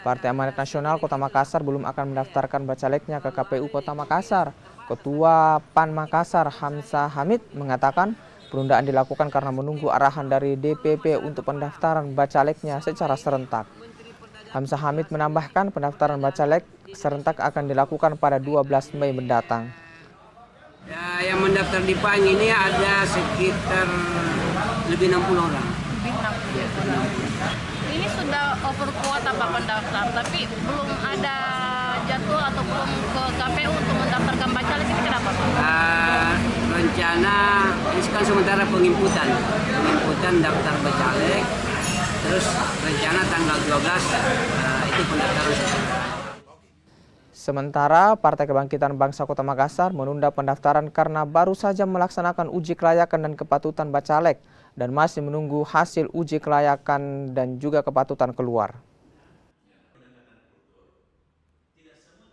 Partai Amanat Nasional Kota Makassar belum akan mendaftarkan bacaleknya ke KPU Kota Makassar. Ketua PAN Makassar, Hamzah Hamid, mengatakan penundaan dilakukan karena menunggu arahan dari DPP untuk pendaftaran bacaleknya secara serentak. Hamzah Hamid menambahkan pendaftaran bacalek serentak akan dilakukan pada 12 Mei mendatang. Ya, yang mendaftar di PAN ini ada sekitar lebih 60 orang. Ini sudah over kuota Pak pendaftar, tapi belum ada jadwal atau belum ke KPU untuk mendaftarkan bacalek, ini kenapa Pak? Rencana ini kan sementara penginputan daftar bacalek, terus rencana tanggal 12 itu pendaftaran. Sementara Partai Kebangkitan Bangsa Kota Makassar menunda pendaftaran karena baru saja melaksanakan uji kelayakan dan kepatutan bacalek dan masih menunggu hasil uji kelayakan dan juga kepatutan keluar.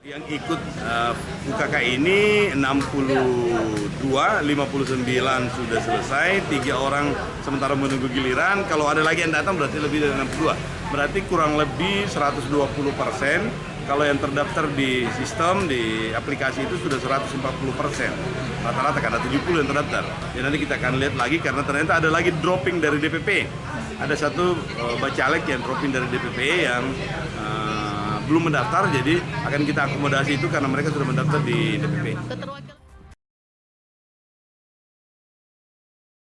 Yang ikut UKK ini 62, 59 sudah selesai, 3 orang sementara menunggu giliran. Kalau ada lagi yang datang berarti lebih dari 62, berarti kurang lebih 120%. Kalau yang terdaftar di sistem, di aplikasi itu sudah 140%. Rata-rata karena 70 yang terdaftar. Ya nanti kita akan lihat lagi karena ternyata ada lagi dropping dari DPP. Ada satu bacalek yang dropping dari DPP yang belum mendaftar, jadi akan kita akomodasi itu karena mereka sudah mendaftar di DPP.